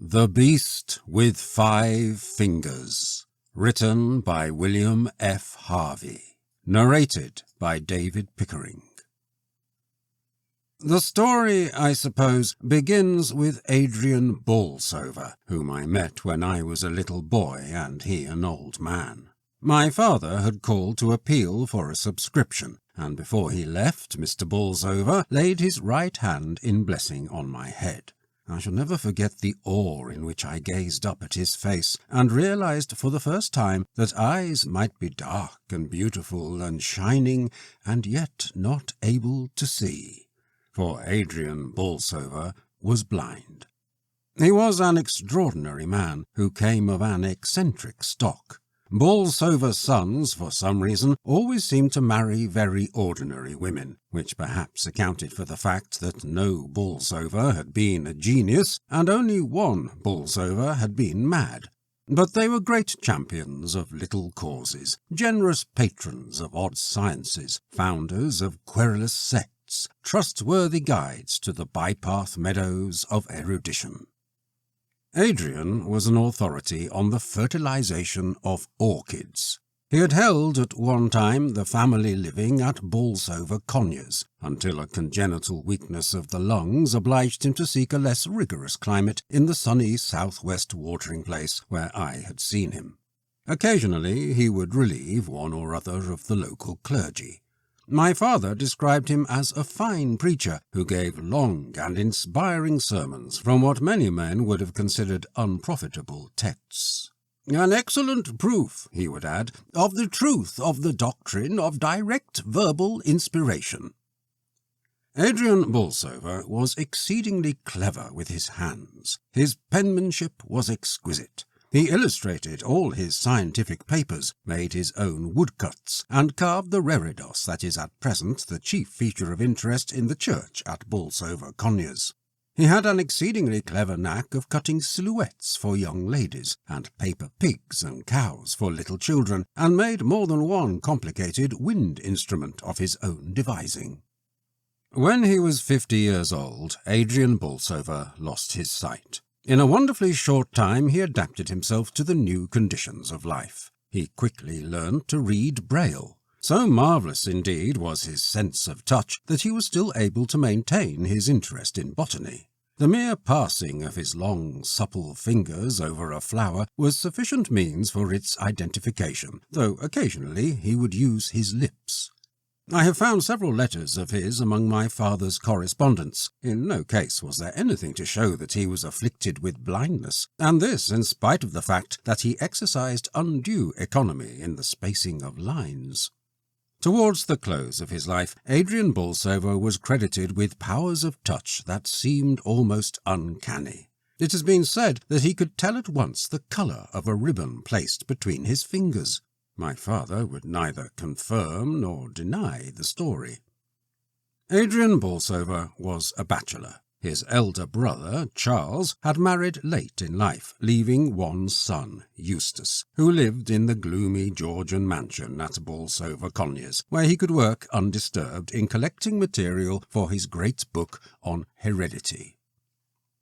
The Beast with 5 Fingers, written by William F. Harvey, narrated by David Pickering. The story, I suppose, begins with Adrian Bolsover, whom I met when I was a little boy and he an old man. My father had called to appeal for a subscription, and before he left, Mr. Bolsover laid his right hand in blessing on my head. I shall never forget the awe in which I gazed up at his face, and realized for the first time that eyes might be dark and beautiful and shining, and yet not able to see. For Adrian Bolsover was blind. He was an extraordinary man who came of an eccentric stock. Bolsover's sons, for some reason, always seemed to marry very ordinary women, which perhaps accounted for the fact that no Bolsover had been a genius, and only one Bolsover had been mad. But they were great champions of little causes, generous patrons of odd sciences, founders of querulous sects, trustworthy guides to the bypath meadows of erudition. Adrian was an authority on the fertilization of orchids. He had held at one time the family living at Bolsover Conyers, until a congenital weakness of the lungs obliged him to seek a less rigorous climate in the sunny southwest watering place where I had seen him. Occasionally he would relieve one or other of the local clergy. My father described him as a fine preacher who gave long and inspiring sermons from what many men would have considered unprofitable texts. "An excellent proof," he would add, "of the truth of the doctrine of direct verbal inspiration." Adrian Bolsover was exceedingly clever with his hands. His penmanship was exquisite. He illustrated all his scientific papers, made his own woodcuts, and carved the reredos that is at present the chief feature of interest in the church at Bolsover Conyers. He had an exceedingly clever knack of cutting silhouettes for young ladies, and paper pigs and cows for little children, and made more than one complicated wind instrument of his own devising. When he was 50 years old, Adrian Bolsover lost his sight. In a wonderfully short time he adapted himself to the new conditions of life. He quickly learned to read Braille. So marvellous indeed was his sense of touch that he was still able to maintain his interest in botany. The mere passing of his long, supple fingers over a flower was sufficient means for its identification, though occasionally he would use his lips. I have found several letters of his among my father's correspondence. In no case was there anything to show that he was afflicted with blindness, and this in spite of the fact that he exercised undue economy in the spacing of lines. Towards the close of his life, Adrian Bolsover was credited with powers of touch that seemed almost uncanny. It has been said that he could tell at once the colour of a ribbon placed between his fingers. My father would neither confirm nor deny the story. Adrian Bolsover was a bachelor. His elder brother, Charles, had married late in life, leaving one son, Eustace, who lived in the gloomy Georgian mansion at Bolsover Conyers, where he could work undisturbed in collecting material for his great book on heredity.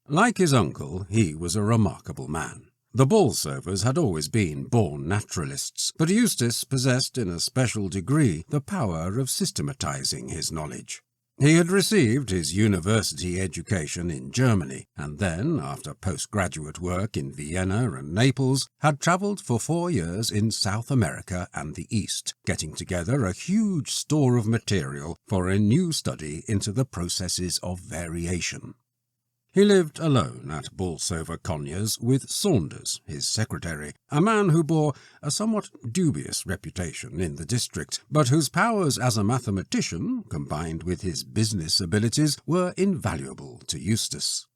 Like his uncle, he was a remarkable man. The Bolsovers had always been born naturalists, but Eustace possessed in a special degree the power of systematizing his knowledge. He had received his university education in Germany, and then, after postgraduate work in Vienna and Naples, had travelled for 4 years in South America and the East, getting together a huge store of material for a new study into the processes of variation. He lived alone at Bolsover Conyers with Saunders, his secretary, a man who bore a somewhat dubious reputation in the district, but whose powers as a mathematician, combined with his business abilities, were invaluable to Eustace.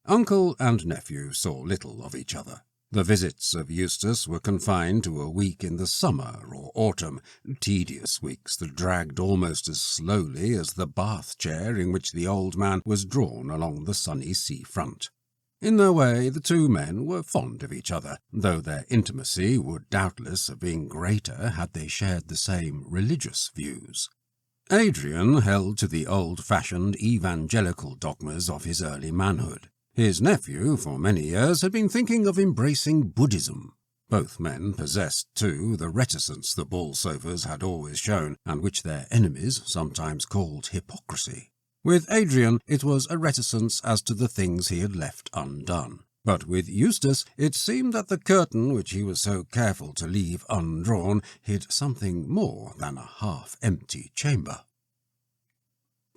Uncle and nephew saw little of each other. The visits of Eustace were confined to a week in the summer or autumn, tedious weeks that dragged almost as slowly as the bath chair in which the old man was drawn along the sunny sea front. In their way, the two men were fond of each other, though their intimacy would doubtless have been greater had they shared the same religious views. Adrian held to the old-fashioned evangelical dogmas of his early manhood. His nephew, for many years, had been thinking of embracing Buddhism. Both men possessed, too, the reticence the Bolsovers had always shown, and which their enemies sometimes called hypocrisy. With Adrian, it was a reticence as to the things he had left undone. But with Eustace, it seemed that the curtain which he was so careful to leave undrawn hid something more than a half-empty chamber.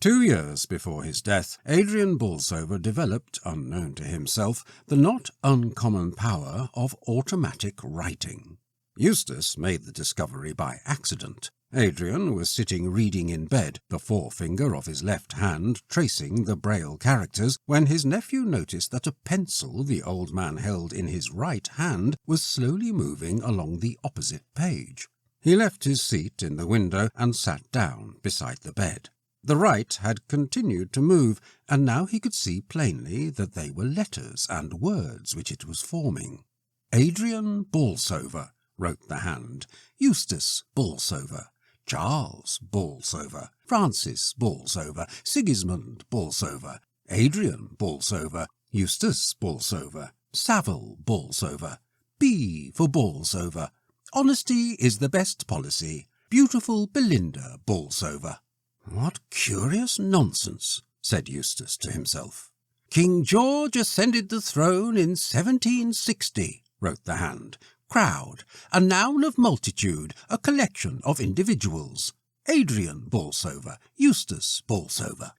2 years before his death, Adrian Bolsover developed, unknown to himself, the not uncommon power of automatic writing. Eustace made the discovery by accident. Adrian was sitting reading in bed, the forefinger of his left hand tracing the Braille characters, when his nephew noticed that a pencil the old man held in his right hand was slowly moving along the opposite page. He left his seat in the window and sat down beside the bed. The right had continued to move, and now he could see plainly that they were letters and words which it was forming. Adrian Bolsover, wrote the hand. Eustace Bolsover. Charles Bolsover. Francis Bolsover. Sigismund Bolsover. Adrian Bolsover. Eustace Bolsover. Saville Bolsover. B for Bolsover. Honesty is the best policy. Beautiful Belinda Bolsover. What curious nonsense, said Eustace to himself. King George ascended the throne in 1760, wrote the hand. Crowd, a noun of multitude, a collection of individuals. Adrian Bolsover, Eustace Bolsover.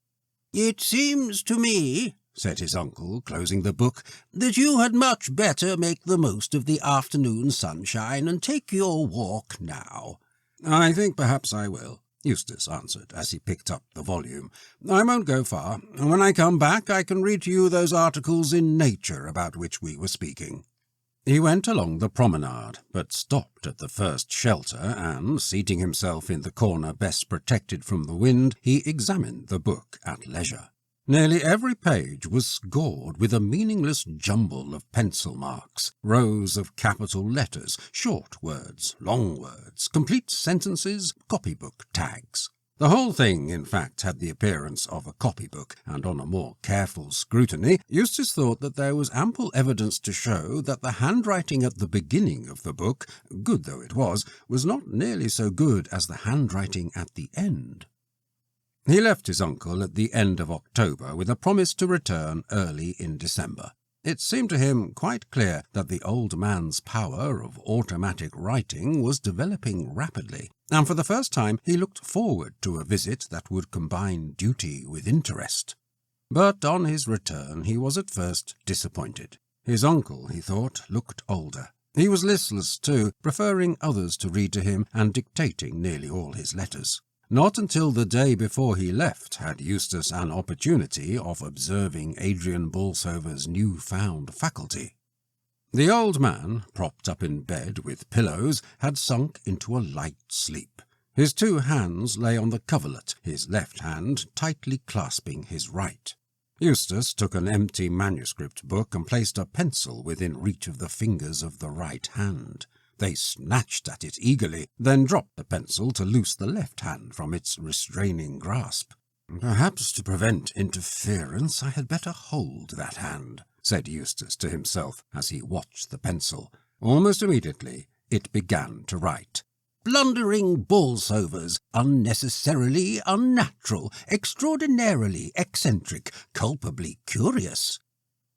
It seems to me, said his uncle, closing the book, that you had much better make the most of the afternoon sunshine and take your walk now. I think perhaps I will, Eustace answered as he picked up the volume. I won't go far. When I come back I can read to you those articles in Nature about which we were speaking. He went along the promenade, but stopped at the first shelter, and, seating himself in the corner best protected from the wind, he examined the book at leisure. Nearly every page was scored with a meaningless jumble of pencil marks, rows of capital letters, short words, long words, complete sentences, copybook tags. The whole thing, in fact, had the appearance of a copybook, and on a more careful scrutiny, Eustace thought that there was ample evidence to show that the handwriting at the beginning of the book, good though it was not nearly so good as the handwriting at the end. He left his uncle at the end of October with a promise to return early in December. It seemed to him quite clear that the old man's power of automatic writing was developing rapidly, and for the first time he looked forward to a visit that would combine duty with interest. But on his return he was at first disappointed. His uncle, he thought, looked older. He was listless too, preferring others to read to him and dictating nearly all his letters. Not until the day before he left had Eustace an opportunity of observing Adrian Bolsover's new-found faculty. The old man, propped up in bed with pillows, had sunk into a light sleep. His 2 hands lay on the coverlet, his left hand tightly clasping his right. Eustace took an empty manuscript book and placed a pencil within reach of the fingers of the right hand. They snatched at it eagerly, then dropped the pencil to loose the left hand from its restraining grasp. Perhaps to prevent interference I had better hold that hand, said Eustace to himself as he watched the pencil. Almost immediately it began to write. Blundering Bolsovers, unnecessarily unnatural, extraordinarily eccentric, culpably curious.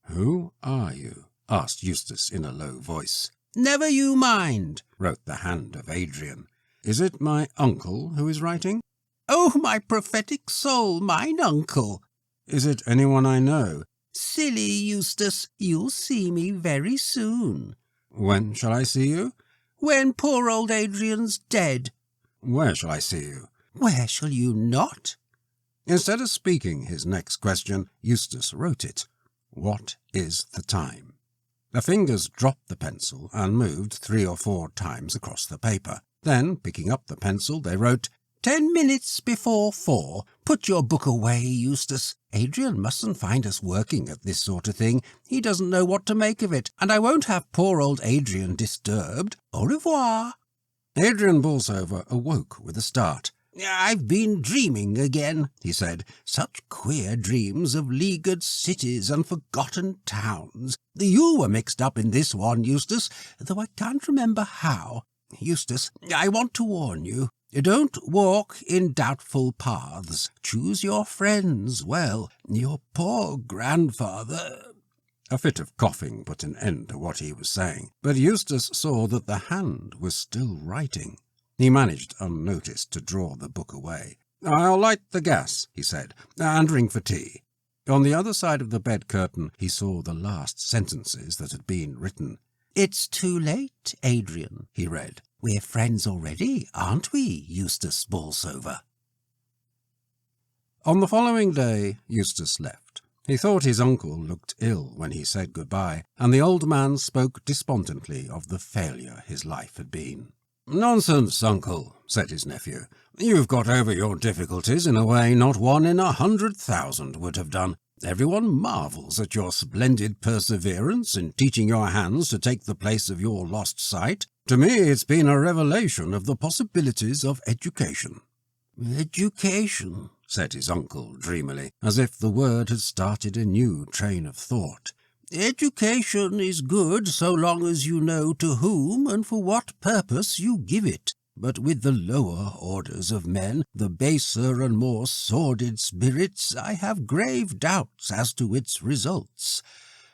Who are you? Asked Eustace in a low voice. Never you mind, wrote the hand of Adrian. Is it my uncle who is writing? Oh, my prophetic soul, mine uncle. Is it anyone I know? Silly Eustace, you'll see me very soon. When shall I see you? When poor old Adrian's dead. Where shall I see you? Where shall you not? Instead of speaking his next question, Eustace wrote it. What is the time? The fingers dropped the pencil and moved 3 or 4 times across the paper. Then, picking up the pencil, they wrote, 10 minutes before 4. Put your book away, Eustace. Adrian mustn't find us working at this sort of thing. He doesn't know what to make of it, and I won't have poor old Adrian disturbed. Au revoir. Adrian Bolsover awoke with a start. "I've been dreaming again," he said. "Such queer dreams of leaguered cities and forgotten towns. You were mixed up in this one, Eustace, though I can't remember how. Eustace, I want to warn you. Don't walk in doubtful paths. Choose your friends well. Your poor grandfather—" A fit of coughing put an end to what he was saying, but Eustace saw that the hand was still writing. He managed unnoticed to draw the book away. "I'll light the gas," he said, "and ring for tea." On the other side of the bed curtain he saw the last sentences that had been written. "It's too late, Adrian," he read. "We're friends already, aren't we, Eustace Bolsover?" On the following day Eustace left. He thought his uncle looked ill when he said goodbye, and the old man spoke despondently of the failure his life had been. "Nonsense, uncle," said his nephew. "You've got over your difficulties in a way not one in 100,000 would have done. Everyone marvels at your splendid perseverance in teaching your hands to take the place of your lost sight. To me it's been a revelation of the possibilities of education." "Education," said his uncle dreamily, as if the word had started a new train of thought. "Education is good so long as you know to whom and for what purpose you give it. But with the lower orders of men, the baser and more sordid spirits, I have grave doubts as to its results.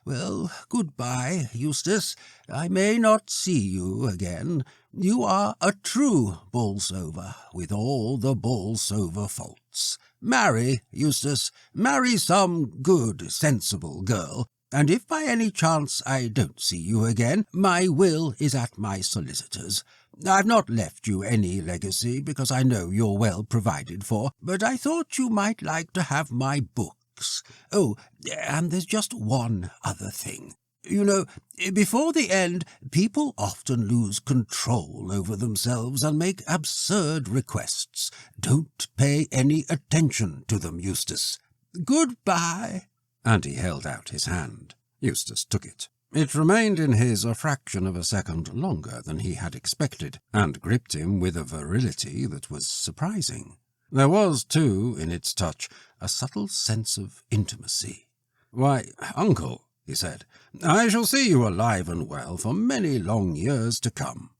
Well, goodbye, Eustace. I may not see you again. You are a true Bolsover, with all the Bolsover faults. Marry, Eustace, marry some good, sensible girl, and if by any chance I don't see you again, my will is at my solicitor's. I've not left you any legacy, because I know you're well provided for, but I thought you might like to have my books. Oh, and there's just one other thing. You know, before the end, people often lose control over themselves and make absurd requests. Don't pay any attention to them, Eustace. Goodbye." And he held out his hand. Eustace took it. It remained in his a fraction of a second longer than he had expected, and gripped him with a virility that was surprising. There was, too, in its touch, a subtle sense of intimacy. "Why, uncle," he said, "I shall see you alive and well for many long years to come."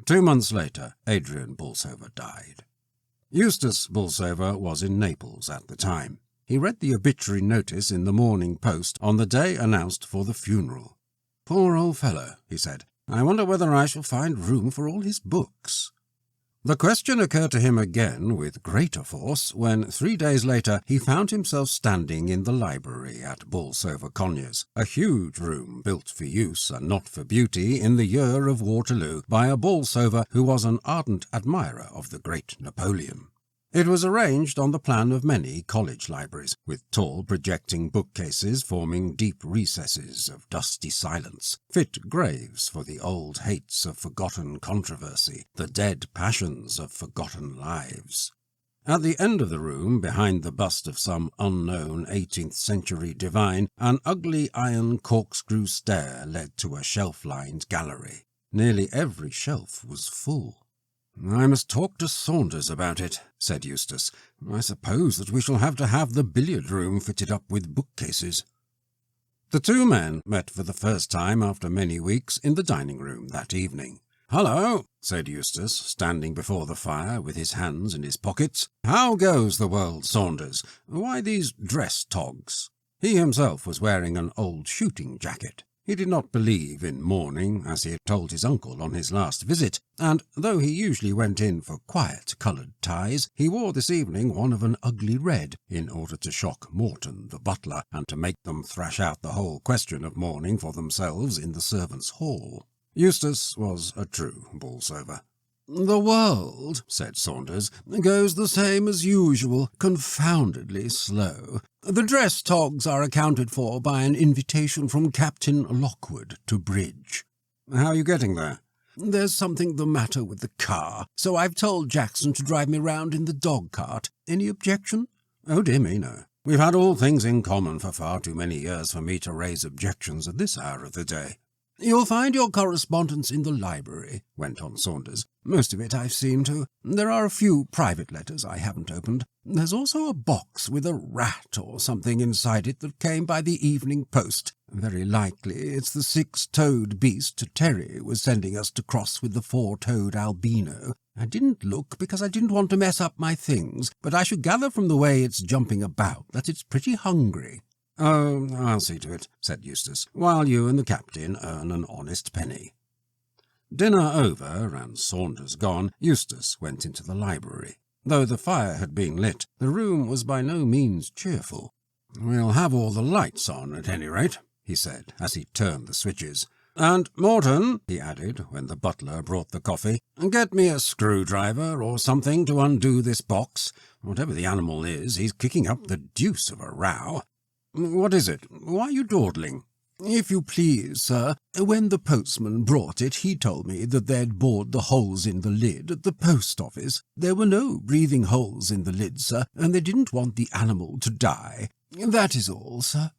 2 months later, Adrian Bolsover died. Eustace Bolsover was in Naples at the time. He read the obituary notice in the Morning Post on the day announced for the funeral. "Poor old fellow," he said. "I wonder whether I shall find room for all his books." The question occurred to him again with greater force when 3 days later he found himself standing in the library at Bolsover Conyers, a huge room built for use and not for beauty in the year of Waterloo by a Bolsover who was an ardent admirer of the great Napoleon. It was arranged on the plan of many college libraries, with tall projecting bookcases forming deep recesses of dusty silence, fit graves for the old hates of forgotten controversy, the dead passions of forgotten lives. At the end of the room, behind the bust of some unknown 18th-century divine, an ugly iron corkscrew stair led to a shelf-lined gallery. Nearly every shelf was full. "I must talk to Saunders about it," said Eustace. "I suppose that we shall have to have the billiard-room fitted up with bookcases." The two men met for the first time after many weeks in the dining-room that evening. "Hullo," said Eustace, standing before the fire with his hands in his pockets. "How goes the world, Saunders? Why these dress togs?" He himself was wearing an old shooting jacket. He did not believe in mourning, as he had told his uncle on his last visit, and though he usually went in for quiet coloured ties, he wore this evening one of an ugly red, in order to shock Morton the butler, and to make them thrash out the whole question of mourning for themselves in the servants' hall. Eustace was a true Bolsover. "The world," said Saunders, "goes the same as usual, confoundedly slow. The dress togs are accounted for by an invitation from Captain Lockwood to bridge." "How are you getting there?" "There's something the matter with the car, so I've told Jackson to drive me round in the dog-cart. Any objection?" "Oh dear me, no. We've had all things in common for far too many years for me to raise objections at this hour of the day." "You'll find your correspondence in the library," went on Saunders. "Most of it I've seen to. There are a few private letters I haven't opened. There's also a box with a rat or something inside it that came by the evening post. Very likely it's the 6-toed beast Terry was sending us to cross with the 4-toed albino. I didn't look because I didn't want to mess up my things, but I should gather from the way it's jumping about that it's pretty hungry." "Oh, I'll see to it," said Eustace, "while you and the captain earn an honest penny." Dinner over and Saunders gone, Eustace went into the library. Though the fire had been lit, the room was by no means cheerful. "We'll have all the lights on, at any rate," he said, as he turned the switches. "And, Morton," he added, when the butler brought the coffee, "get me a screwdriver or something to undo this box. Whatever the animal is, he's kicking up the deuce of a row. What is it? Why are you dawdling?" "If you please, sir, when the postman brought it, he told me that they'd bored the holes in the lid at the post office. There were no breathing holes in the lid, sir, and they didn't want the animal to die. That is all, sir."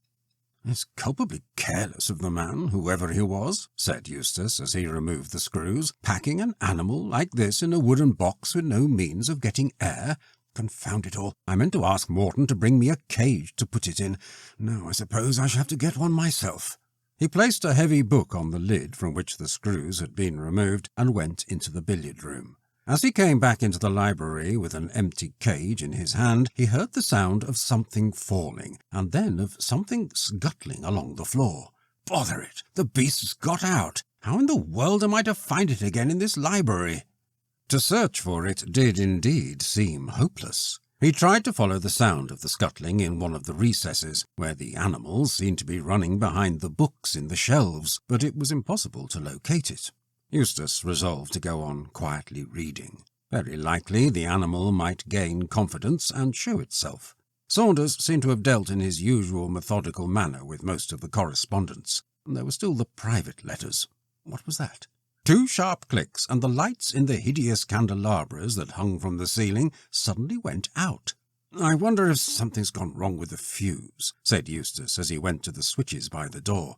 "It's culpably careless of the man, whoever he was," said Eustace as he removed the screws, "packing an animal like this in a wooden box with no means of getting air. Confound it all, I meant to ask Morton to bring me a cage to put it in. Now I suppose I shall have to get one myself." He placed a heavy book on the lid from which the screws had been removed and went into the billiard room. As he came back into the library with an empty cage in his hand, he heard the sound of something falling, and then of something scuttling along the floor. "Bother it! The beast's got out! How in the world am I to find it again in this library?" To search for it did indeed seem hopeless. He tried to follow the sound of the scuttling in one of the recesses, where the animal seemed to be running behind the books in the shelves, but it was impossible to locate it. Eustace resolved to go on quietly reading. Very likely the animal might gain confidence and show itself. Saunders seemed to have dealt in his usual methodical manner with most of the correspondence. There were still the private letters. What was that? 2 sharp clicks, and the lights in the hideous candelabras that hung from the ceiling suddenly went out. "I wonder if something's gone wrong with the fuse," said Eustace as he went to the switches by the door.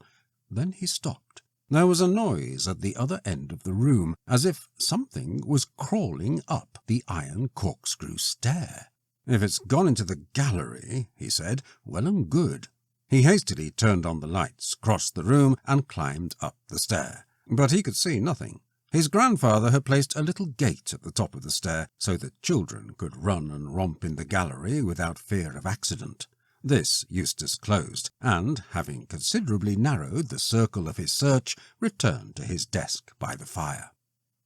Then he stopped. There was a noise at the other end of the room, as if something was crawling up the iron corkscrew stair. "If it's gone into the gallery," he said, "well and good." He hastily turned on the lights, crossed the room, and climbed up the stair. But he could see nothing. His grandfather had placed a little gate at the top of the stair, so that children could run and romp in the gallery without fear of accident. This Eustace closed, and, having considerably narrowed the circle of his search, returned to his desk by the fire.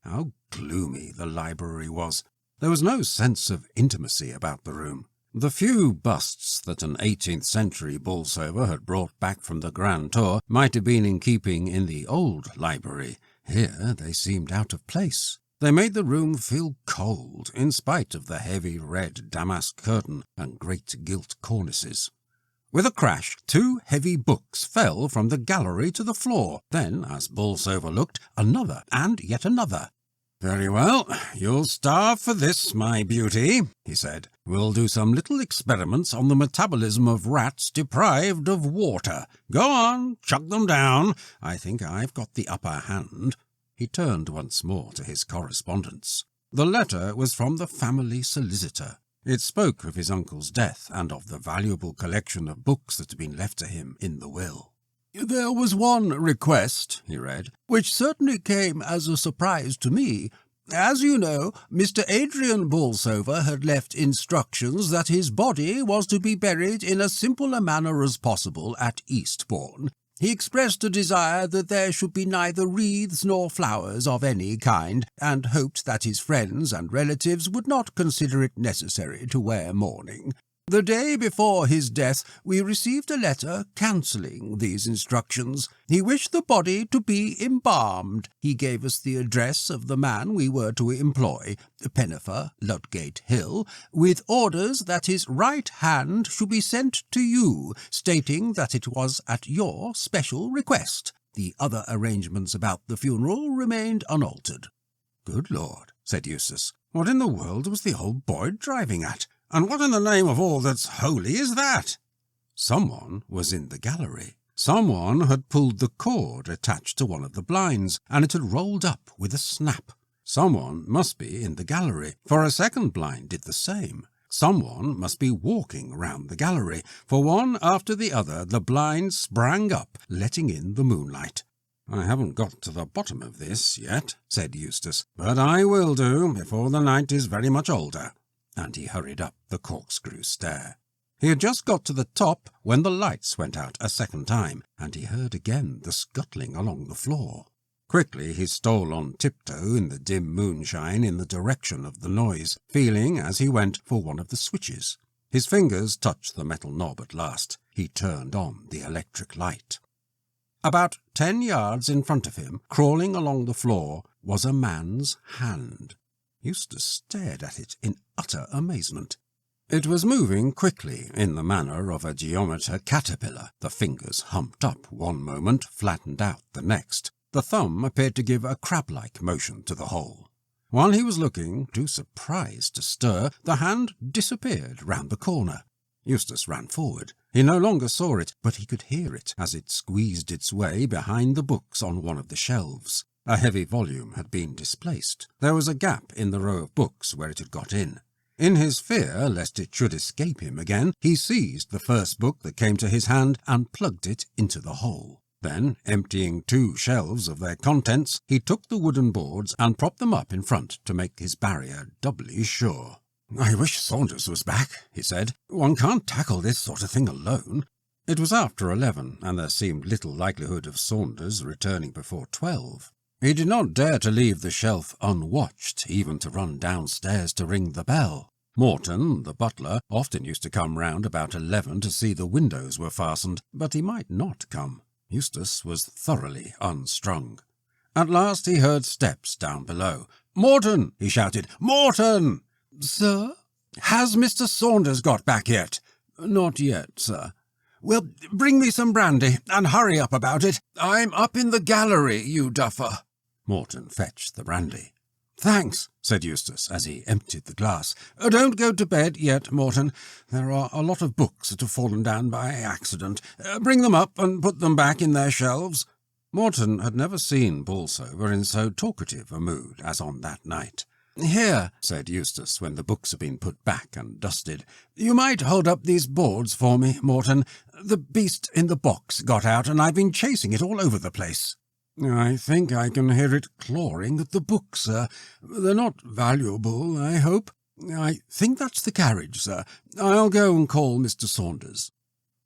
How gloomy the library was! There was no sense of intimacy about the room. The few busts that an 18th-century Bolsover had brought back from the Grand Tour might have been in keeping in the old library. Here they seemed out of place. They made the room feel cold, in spite of the heavy red damask curtain and great gilt cornices. With a crash, 2 heavy books fell from the gallery to the floor. Then, as Bolsover looked, another and yet another. "Very well, you'll starve for this, my beauty," he said. "We'll do some little experiments on the metabolism of rats deprived of water. Go on, chuck them down. I think I've got the upper hand." He turned once more to his correspondence. The letter was from the family solicitor. It spoke of his uncle's death and of the valuable collection of books that had been left to him in the will. "There was one request," he read, "which certainly came as a surprise to me. As you know, Mr. Adrian Bolsover had left instructions that his body was to be buried in as simple a manner as possible at Eastbourne. He expressed a desire that there should be neither wreaths nor flowers of any kind, and hoped that his friends and relatives would not consider it necessary to wear mourning. The day before his death, we received a letter cancelling these instructions. He wished the body to be embalmed. He gave us the address of the man we were to employ, Pennifer, Ludgate Hill, with orders that his right hand should be sent to you, stating that it was at your special request. The other arrangements about the funeral remained unaltered." "Good Lord," said Eustace, "what in the world was the old boy driving at? And what in the name of all that's holy is that?" Someone was in the gallery. Someone had pulled the cord attached to one of the blinds, and it had rolled up with a snap. Someone must be in the gallery, for a second blind did the same. Someone must be walking round the gallery, for one after the other the blinds sprang up, letting in the moonlight. "I haven't got to the bottom of this yet," said Eustace, "but I will do before the night is very much older." And he hurried up the corkscrew stair. He had just got to the top when the lights went out a second time, and he heard again the scuttling along the floor. Quickly he stole on tiptoe in the dim moonshine in the direction of the noise, feeling as he went for one of the switches. His fingers touched the metal knob at last. He turned on the electric light. About 10 yards in front of him, crawling along the floor, was a man's hand. Eustace stared at it in utter amazement. It was moving quickly in the manner of a geometer caterpillar, the fingers humped up one moment, flattened out the next. The thumb appeared to give a crab-like motion to the whole. While he was looking, too surprised to stir, the hand disappeared round the corner. Eustace ran forward. He no longer saw it, but he could hear it as it squeezed its way behind the books on one of the shelves. A heavy volume had been displaced. There was a gap in the row of books where it had got in. In his fear lest it should escape him again, he seized the first book that came to his hand and plugged it into the hole. Then, emptying 2 shelves of their contents, he took the wooden boards and propped them up in front to make his barrier doubly sure. "I wish Saunders was back," he said. "One can't tackle this sort of thing alone." It was after 11, and there seemed little likelihood of Saunders returning before 12. He did not dare to leave the shelf unwatched, even to run downstairs to ring the bell. Morton, the butler, often used to come round about 11 to see the windows were fastened, but he might not come. Eustace was thoroughly unstrung. At last he heard steps down below. "Morton!" he shouted. "Morton!" "Sir?" "Has Mr. Saunders got back yet?" "Not yet, sir." "Well, bring me some brandy, and hurry up about it. I'm up in the gallery, you duffer." Morton fetched the brandy. "Thanks," said Eustace, as he emptied the glass. "Don't go to bed yet, Morton. There are a lot of books that have fallen down by accident. Bring them up and put them back in their shelves." Morton had never seen Bolsover in so talkative a mood as on that night. "Here," said Eustace, when the books had been put back and dusted. "You might hold up these boards for me, Morton. The beast in the box got out, and I've been chasing it all over the place." "I think I can hear it clawing at the books, sir. They're not valuable, I hope. I think that's the carriage, sir. I'll go and call Mr. Saunders."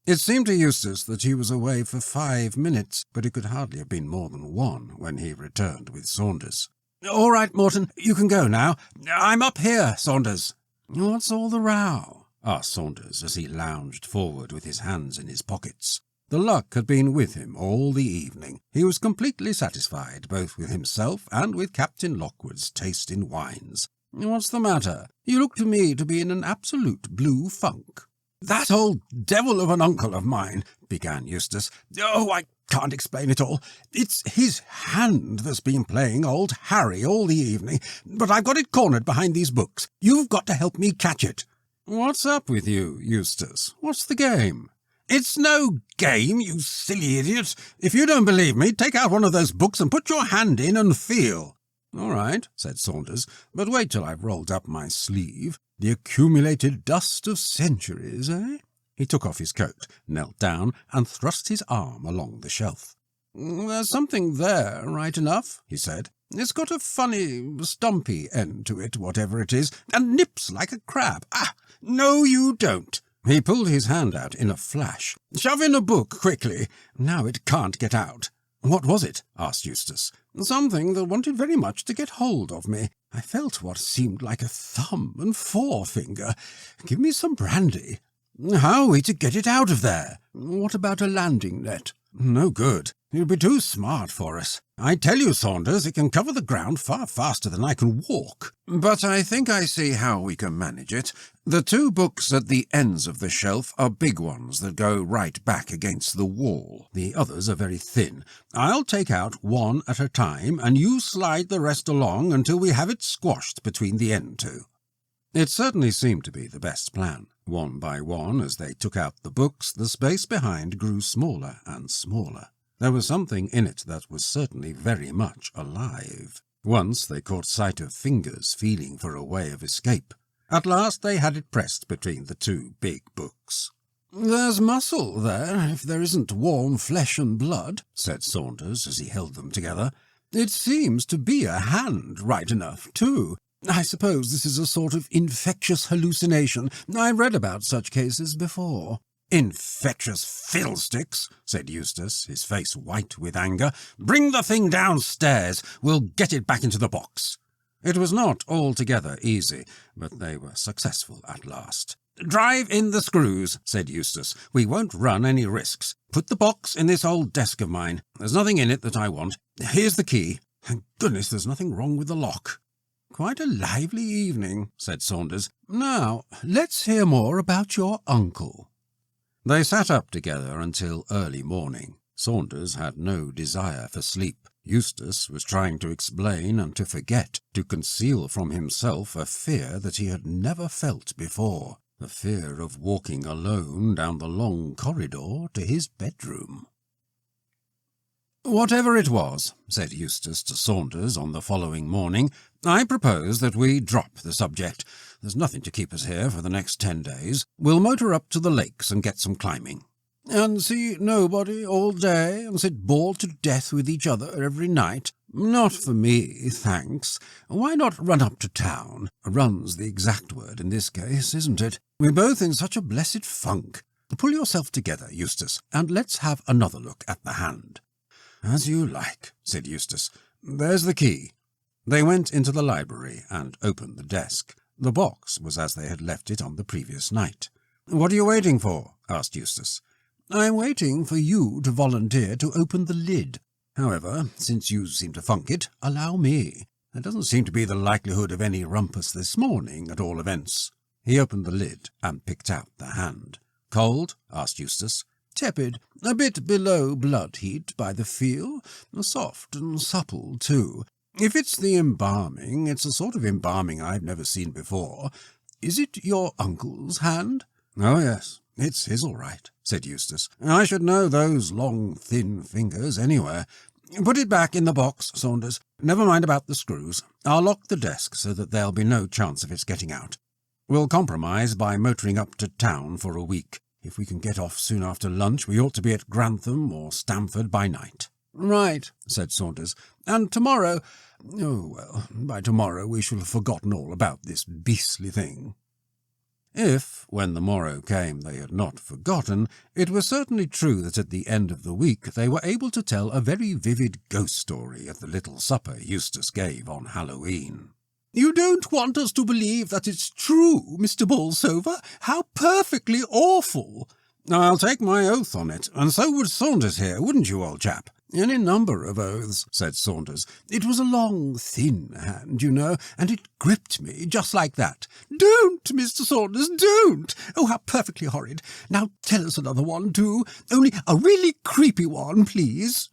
It seemed to Eustace that he was away for 5 minutes, but it could hardly have been more than 1 when he returned with Saunders. "All right, Morton, you can go now. I'm up here, Saunders." "What's all the row?" asked Saunders as he lounged forward with his hands in his pockets. The luck had been with him all the evening. He was completely satisfied, both with himself and with Captain Lockwood's taste in wines. "What's the matter? You look to me to be in an absolute blue funk." "That old devil of an uncle of mine," began Eustace. "Oh, I can't explain it all. It's his hand that's been playing old Harry all the evening, but I've got it cornered behind these books. You've got to help me catch it." "What's up with you, Eustace? What's the game?" "It's no game, you silly idiot. If you don't believe me, take out one of those books and put your hand in and feel." "All right," said Saunders, "but wait till I've rolled up my sleeve. The accumulated dust of centuries, eh?" He took off his coat, knelt down, and thrust his arm along the shelf. "There's something there, right enough," he said. "It's got a funny, stumpy end to it, whatever it is, and nips like a crab. Ah, no you don't." He pulled his hand out in a flash. "Shove in a book, quickly. Now it can't get out." "What was it?" asked Eustace. "Something that wanted very much to get hold of me. I felt what seemed like a thumb and forefinger. Give me some brandy." "How are we to get it out of there?" "What about a landing net?" "No good. It'll be too smart for us. I tell you, Saunders, it can cover the ground far faster than I can walk. But I think I see how we can manage it. The 2 books at the ends of the shelf are big ones that go right back against the wall. The others are very thin. I'll take out 1 at a time, and you slide the rest along until we have it squashed between the end 2. It certainly seemed to be the best plan. One by one, as they took out the books, the space behind grew smaller and smaller. There was something in it that was certainly very much alive. Once they caught sight of fingers feeling for a way of escape. At last they had it pressed between the two big books. "There's muscle there, if there isn't warm flesh and blood," said Saunders as he held them together. "It seems to be a hand, right enough, too. I suppose this is a sort of infectious hallucination. I've read about such cases before." "Infectious fiddlesticks," said Eustace, his face white with anger. "Bring the thing downstairs. We'll get it back into the box." It was not altogether easy, but they were successful at last. "Drive in the screws," said Eustace. "We won't run any risks. Put the box in this old desk of mine. There's nothing in it that I want. Here's the key. Thank goodness there's nothing wrong with the lock." "Quite a lively evening," said Saunders. "Now, let's hear more about your uncle." They sat up together until early morning. Saunders had no desire for sleep. Eustace was trying to explain and to forget, to conceal from himself a fear that he had never felt before. The fear of walking alone down the long corridor to his bedroom. "Whatever it was," said Eustace to Saunders on the following morning, "I propose that we drop the subject. There's nothing to keep us here for the next 10 days. We'll motor up to the lakes and get some climbing." "And see nobody all day, and sit bored to death with each other every night? Not for me, thanks. Why not run up to town? Run's the exact word in this case, isn't it? We're both in such a blessed funk. Pull yourself together, Eustace, and let's have another look at the hand." "As you like," said Eustace. "There's the key." They went into the library and opened the desk. The box was as they had left it on the previous night. "What are you waiting for?" asked Eustace. "I'm waiting for you to volunteer to open the lid. However, since you seem to funk it, allow me. There doesn't seem to be the likelihood of any rumpus this morning, at all events." He opened the lid and picked out the hand. "Cold?" asked Eustace. "Tepid, a bit below blood heat by the feel, soft and supple too. If it's the embalming, it's a sort of embalming I've never seen before. Is it your uncle's hand?" "Oh, yes, it's his all right," said Eustace. "I should know those long, thin fingers anywhere. Put it back in the box, Saunders. Never mind about the screws. I'll lock the desk so that there'll be no chance of its getting out. We'll compromise by motoring up to town for a week. If we can get off soon after lunch, we ought to be at Grantham or Stamford by night." "Right," said Saunders. "And tomorrow— oh, well, by tomorrow we shall have forgotten all about this beastly thing." If, when the morrow came, they had not forgotten, it was certainly true that at the end of the week they were able to tell a very vivid ghost story at the little supper Eustace gave on Halloween. "You don't want us to believe that it's true, Mr. Bolsover? How perfectly awful!" "I'll take my oath on it, and so would Saunders here, wouldn't you, old chap?" "Any number of oaths," said Saunders. "It was a long, thin hand, you know, and it gripped me just like that." "Don't, Mr. Saunders, don't! Oh, how perfectly horrid! Now tell us another one, too, only a really creepy one, please."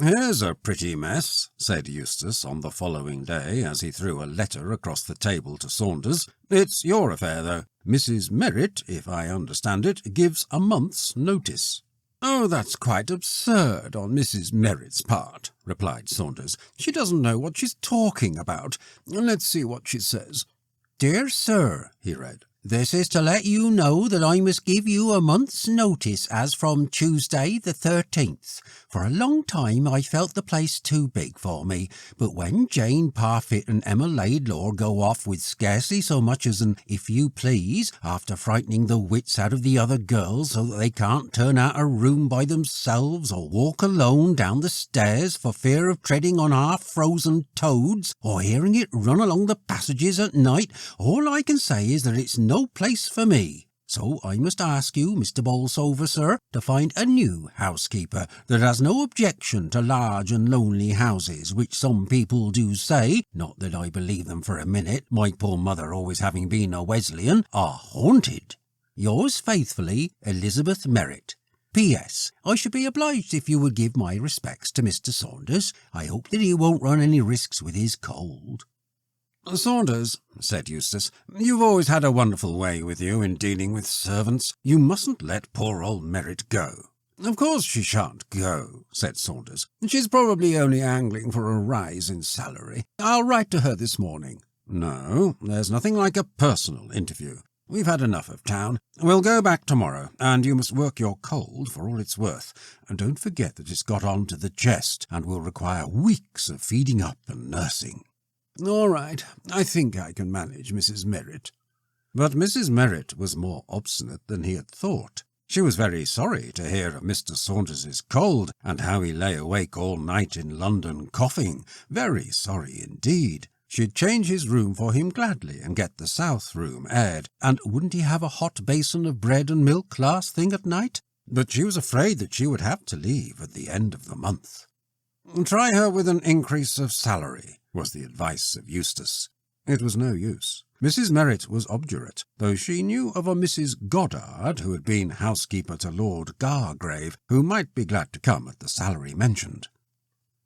"Here's a pretty mess," said Eustace on the following day as he threw a letter across the table to Saunders. "It's your affair, though. Mrs. Merritt, if I understand it, gives a month's notice." "Oh, that's quite absurd on Mrs. Merritt's part," replied Saunders. "She doesn't know what she's talking about. Let's see what she says." "Dear Sir," he read, "this is to let you know that I must give you a month's notice as from Tuesday the 13th. For a long time I felt the place too big for me, but when Jane Parfitt and Emma Laidlaw go off with scarcely so much as an 'if you please,' after frightening the wits out of the other girls so that they can't turn out a room by themselves or walk alone down the stairs for fear of treading on half-frozen toads or hearing it run along the passages at night, all I can say is that it's no place for me. So I must ask you, Mr. Bolsover, sir, to find a new housekeeper that has no objection to large and lonely houses, which some people do say, not that I believe them for a minute, my poor mother always having been a Wesleyan, are haunted. Yours faithfully, Elizabeth Merritt. P.S. I should be obliged if you would give my respects to Mr. Saunders. I hope that he won't run any risks with his cold." "Saunders," said Eustace, "you've always had a wonderful way with you in dealing with servants. You mustn't let poor old Merritt go." "Of course she shan't go," said Saunders. "She's probably only angling for a rise in salary. I'll write to her this morning." "No, there's nothing like a personal interview. We've had enough of town. We'll go back tomorrow, and you must work your cold for all it's worth. And don't forget that it's got on to the chest and will require weeks of feeding up and nursing." "All right. I think I can manage Mrs. Merritt." But Mrs. Merritt was more obstinate than he had thought. She was very sorry to hear of Mr. Saunders's cold, and how he lay awake all night in London coughing. Very sorry indeed. She'd change his room for him gladly and get the south room aired, and wouldn't he have a hot basin of bread and milk last thing at night? But she was afraid that she would have to leave at the end of the month. "Try her with an increase of salary," was the advice of Eustace. It was no use. Mrs. Merritt was obdurate, though she knew of a Mrs. Goddard, who had been housekeeper to Lord Gargrave, who might be glad to come at the salary mentioned.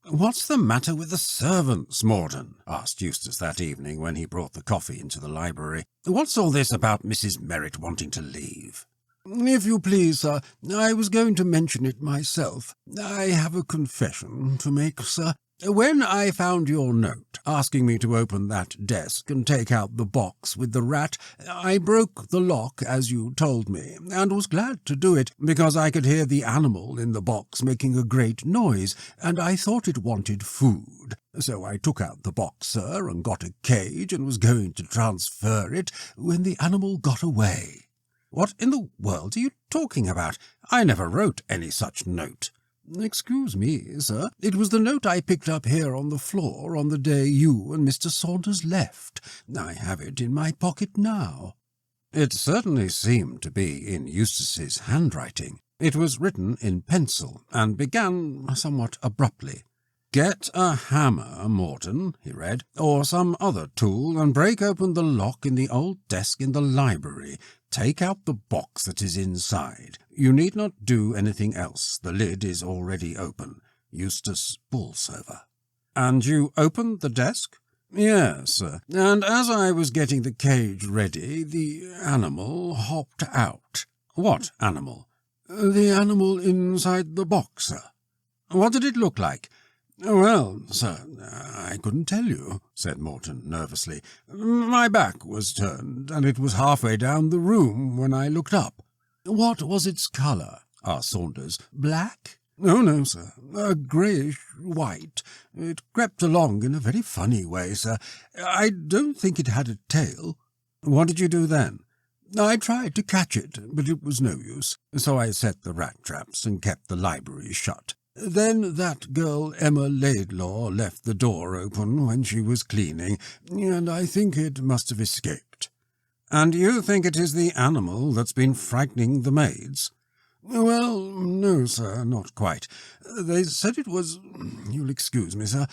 "What's the matter with the servants, Morden?" asked Eustace that evening when he brought the coffee into the library. "What's all this about Mrs. Merritt wanting to leave?" "If you please, sir, I was going to mention it myself. I have a confession to make, sir. When I found your note asking me to open that desk and take out the box with the rat, I broke the lock as you told me, and was glad to do it, because I could hear the animal in the box making a great noise, and I thought it wanted food. So I took out the box, sir, and got a cage, and was going to transfer it, when the animal got away." "What in the world are you talking about? I never wrote any such note." "Excuse me, sir. It was the note I picked up here on the floor on the day you and Mr. Saunders left. I have it in my pocket now." It certainly seemed to be in Eustace's handwriting. It was written in pencil, and began somewhat abruptly. "Get a hammer, Morton," he read, "or some other tool, and break open the lock in the old desk in the library. Take out the box that is inside. You need not do anything else. The lid is already open. Eustace Bolsover." "And you opened the desk?" "Yes, sir. And as I was getting the cage ready, the animal hopped out." "What animal?" "The animal inside the box, sir." "What did it look like?" "Well, sir, I couldn't tell you," said Morton nervously. "My back was turned, and it was halfway down the room when I looked up." "What was its colour?" asked Saunders. "Black?" "Oh, no, sir. A greyish-white. It crept along in a very funny way, sir. I don't think it had a tail." "What did you do then?" "I tried to catch it, but it was no use. So I set the rat traps and kept the library shut. Then that girl Emma Laidlaw left the door open when she was cleaning, and I think it must have escaped." "And you think it is the animal that's been frightening the maids?" "Well, no, sir, not quite. They said it was, you'll excuse me, sir,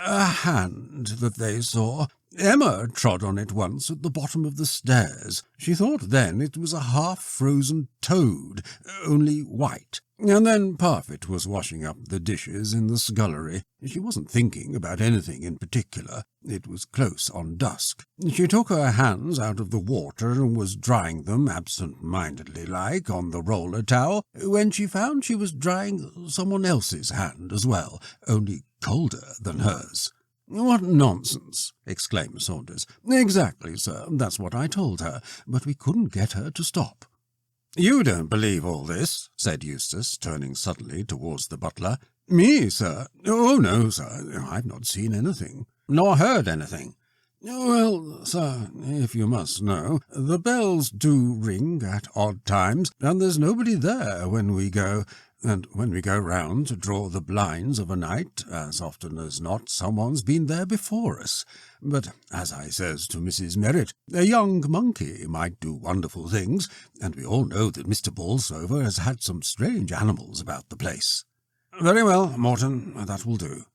a hand that they saw. Emma trod on it once at the bottom of the stairs. She thought then it was a half-frozen toad, only white. And then Parfit was washing up the dishes in the scullery. She wasn't thinking about anything in particular. It was close on dusk. She took her hands out of the water and was drying them absent-mindedly like on the roller towel, when she found she was drying someone else's hand as well, only colder than hers." "What nonsense!" exclaimed Saunders. "Exactly, sir. That's what I told her, but we couldn't get her to stop." "You don't believe all this?" said Eustace, turning suddenly towards the butler. "Me, sir? Oh, no, sir. I've not seen anything." "Nor heard anything?" "Well, sir, if you must know, the bells do ring at odd times, and there's nobody there when we go. And when we go round to draw the blinds of a night, as often as not someone's been there before us. But, as I says to Mrs. Merritt, a young monkey might do wonderful things, and we all know that Mr. Bolsover has had some strange animals about the place." "Very well, Morton, that will do."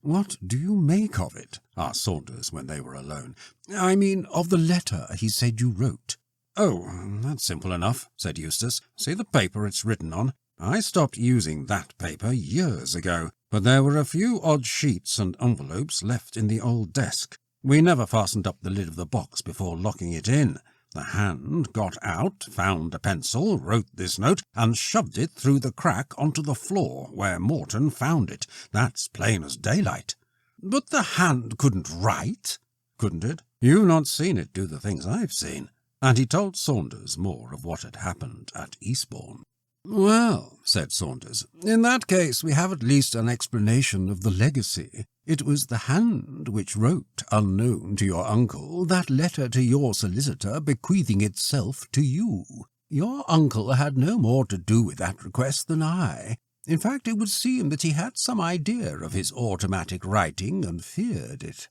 "What do you make of it?" asked Saunders when they were alone. "I mean, of the letter he said you wrote." "Oh, that's simple enough," said Eustace. "See the paper it's written on. I stopped using that paper years ago, but there were a few odd sheets and envelopes left in the old desk. We never fastened up the lid of the box before locking it in. The hand got out, found a pencil, wrote this note, and shoved it through the crack onto the floor where Morton found it. That's plain as daylight. But the hand couldn't write, couldn't it? You've not seen it do the things I've seen. And he told Saunders more of what had happened at Eastbourne. Well, said Saunders, in that case we have at least an explanation of the legacy. It was the hand which wrote, unknown to your uncle, that letter to your solicitor bequeathing itself to you. Your uncle had no more to do with that request than I. In fact, it would seem that he had some idea of his automatic writing and feared it.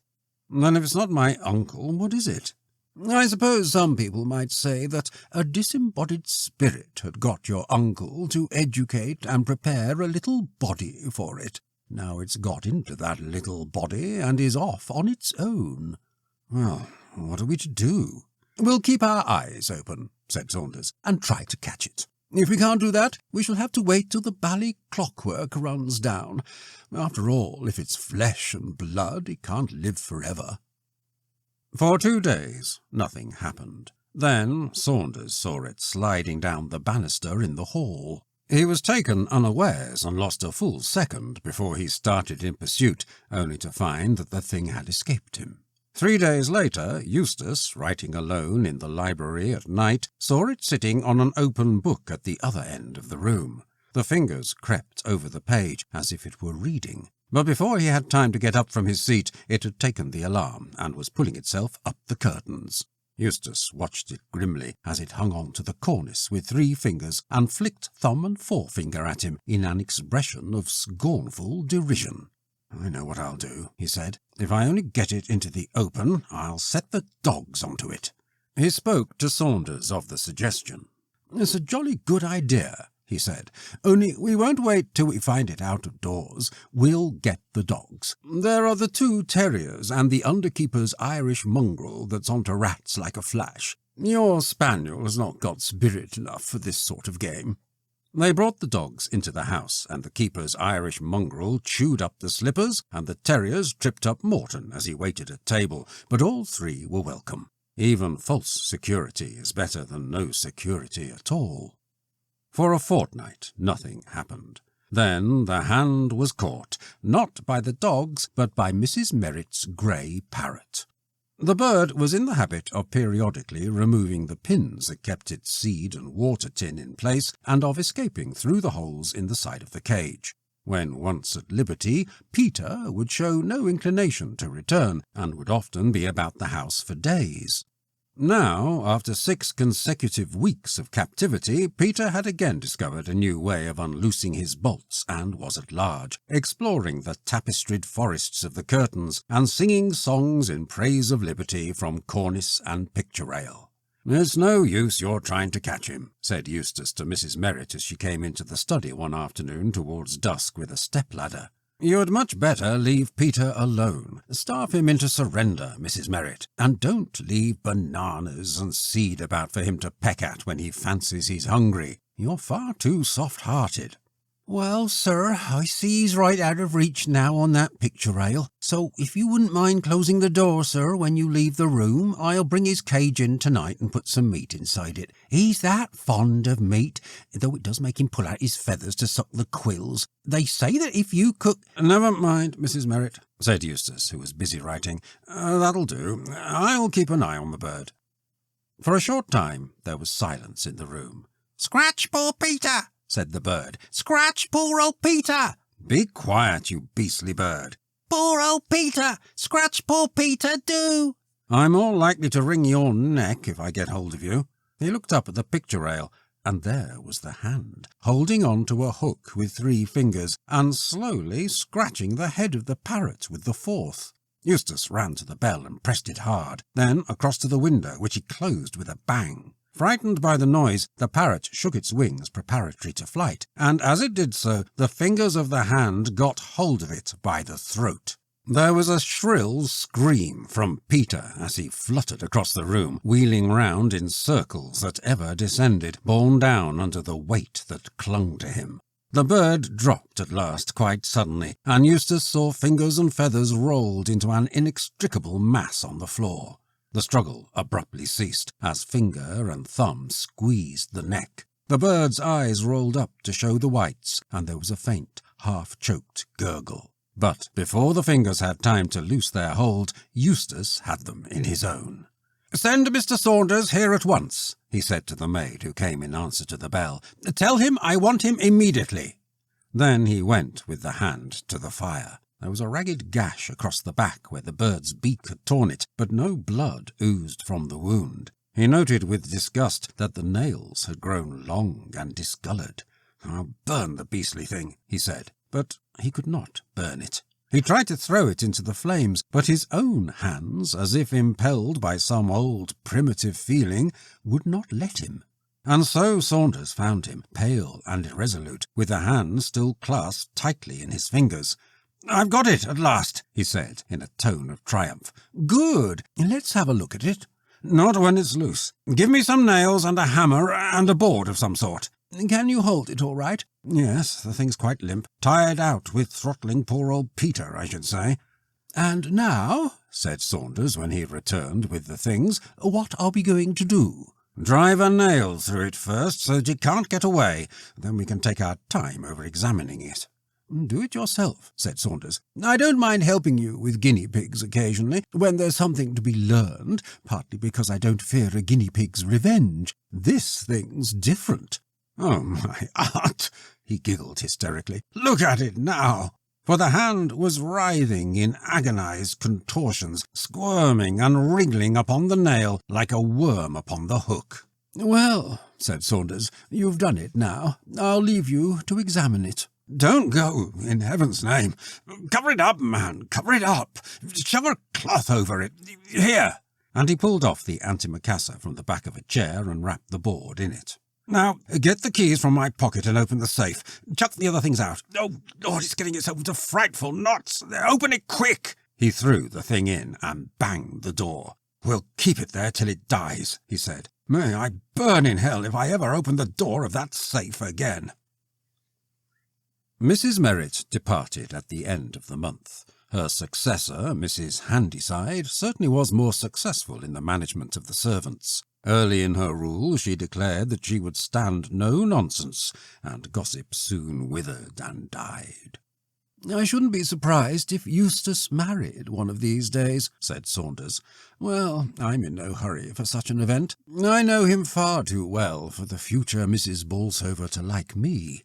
Then if it's not my uncle, what is it? I suppose some people might say that a disembodied spirit had got your uncle to educate and prepare a little body for it. Now it's got into that little body and is off on its own. Well, what are we to do? We'll keep our eyes open, said Saunders, and try to catch it. If we can't do that, we shall have to wait till the bally clockwork runs down. After all, if it's flesh and blood, it can't live forever. For 2 days, nothing happened. Then Saunders saw it sliding down the banister in the hall. He was taken unawares and lost a full second before he started in pursuit, only to find that the thing had escaped him. 3 days later, Eustace, writing alone in the library at night, saw it sitting on an open book at the other end of the room. The fingers crept over the page as if it were reading. But before he had time to get up from his seat, it had taken the alarm and was pulling itself up the curtains. Eustace watched it grimly as it hung on to the cornice with 3 fingers and flicked thumb and forefinger at him in an expression of scornful derision. I know what I'll do, he said. If I only get it into the open, I'll set the dogs onto it. He spoke to Saunders of the suggestion. It's a jolly good idea, he said, only we won't wait till we find it out of doors. We'll get the dogs. There are the 2 terriers and the underkeeper's Irish mongrel that's onto rats like a flash. Your spaniel has not got spirit enough for this sort of game. They brought the dogs into the house, and the keeper's Irish mongrel chewed up the slippers, and the terriers tripped up Morton as he waited at table, but all 3 were welcome. Even false security is better than no security at all. For a fortnight, nothing happened. Then the hand was caught, not by the dogs, but by Mrs. Merritt's grey parrot. The bird was in the habit of periodically removing the pins that kept its seed and water tin in place, and of escaping through the holes in the side of the cage. When once at liberty, Peter would show no inclination to return, and would often be about the house for days. Now, after 6 consecutive weeks of captivity, Peter had again discovered a new way of unloosing his bolts and was at large, exploring the tapestried forests of the curtains and singing songs in praise of liberty from cornice and picture rail. It's no use your trying to catch him, said Eustace to Mrs. Merritt as she came into the study one afternoon towards dusk with a step-ladder. You'd much better leave Peter alone. Starve him into surrender, Mrs. Merritt, and don't leave bananas and seed about for him to peck at when he fancies he's hungry. You're far too soft-hearted. Well, sir, I see he's right out of reach now on that picture rail, so if you wouldn't mind closing the door, sir, when you leave the room, I'll bring his cage in tonight and put some meat inside it. He's that fond of meat, though it does make him pull out his feathers to suck the quills. They say that if you cook— Never mind, Mrs. Merritt, said Eustace, who was busy writing. That'll do. I'll keep an eye on the bird. For a short time there was silence in the room. Scratch poor Peter, said the bird. Scratch poor old Peter. Be quiet, you beastly bird. Poor old Peter. Scratch poor Peter, do. I'm more likely to wring your neck if I get hold of you. He looked up at the picture rail, and there was the hand, holding on to a hook with 3 fingers, and slowly scratching the head of the parrot with the 4th. Eustace ran to the bell and pressed it hard, then across to the window, which he closed with a bang. Frightened by the noise, the parrot shook its wings preparatory to flight, and as it did so, the fingers of the hand got hold of it by the throat. There was a shrill scream from Peter as he fluttered across the room, wheeling round in circles that ever descended, borne down under the weight that clung to him. The bird dropped at last quite suddenly, and Eustace saw fingers and feathers rolled into an inextricable mass on the floor. The struggle abruptly ceased, as finger and thumb squeezed the neck. The bird's eyes rolled up to show the whites, and there was a faint, half-choked gurgle. But before the fingers had time to loose their hold, Eustace had them in his own. "Send Mr. Saunders here at once," he said to the maid who came in answer to the bell. "Tell him I want him immediately." Then he went with the hand to the fire. There was a ragged gash across the back where the bird's beak had torn it, but no blood oozed from the wound. He noted with disgust that the nails had grown long and discoloured. "I'll burn the beastly thing," he said, but he could not burn it. He tried to throw it into the flames, but his own hands, as if impelled by some old primitive feeling, would not let him. And so Saunders found him, pale and irresolute, with the hand still clasped tightly in his fingers. "I've got it at last," he said, in a tone of triumph. "Good. Let's have a look at it." "Not when it's loose. Give me some nails and a hammer and a board of some sort." "Can you hold it all right?" "Yes, the thing's quite limp. Tired out with throttling poor old Peter, I should say." "And now," said Saunders when he returned with the things, "what are we going to do?" "Drive a nail through it first so that it can't get away. Then we can take our time over examining it." "Do it yourself," said Saunders. "I don't mind helping you with guinea pigs occasionally, when there's something to be learned, partly because I don't fear a guinea pig's revenge. This thing's different." "Oh, my art!" he giggled hysterically. "Look at it now!" For the hand was writhing in agonized contortions, squirming and wriggling upon the nail like a worm upon the hook. "Well," said Saunders, "you've done it now. I'll leave you to examine it." "Don't go, in heaven's name. Cover it up, man, cover it up. Shove a cloth over it. Here." And he pulled off the antimacassar from the back of a chair and wrapped the board in it. "Now, get the keys from my pocket and open the safe. Chuck the other things out. Oh, Lord, it's getting itself into frightful knots. Open it quick." He threw the thing in and banged the door. "We'll keep it there till it dies," he said. "May I burn in hell if I ever open the door of that safe again." Mrs. Merritt departed at the end of the month. Her successor, Mrs. Handyside, certainly was more successful in the management of the servants. Early in her rule she declared that she would stand no nonsense, and gossip soon withered and died. "I shouldn't be surprised if Eustace married one of these days," said Saunders. "Well, I'm in no hurry for such an event. I know him far too well for the future Mrs. Bolsover to like me.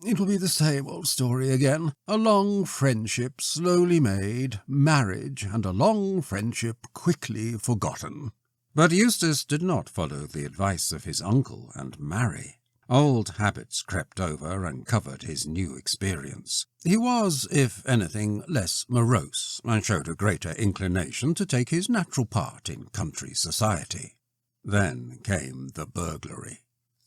It will be the same old story again. A long friendship slowly made, marriage, and a long friendship quickly forgotten." But Eustace did not follow the advice of his uncle and marry. Old habits crept over and covered his new experience. He was, if anything, less morose, and showed a greater inclination to take his natural part in country society. Then came the burglary.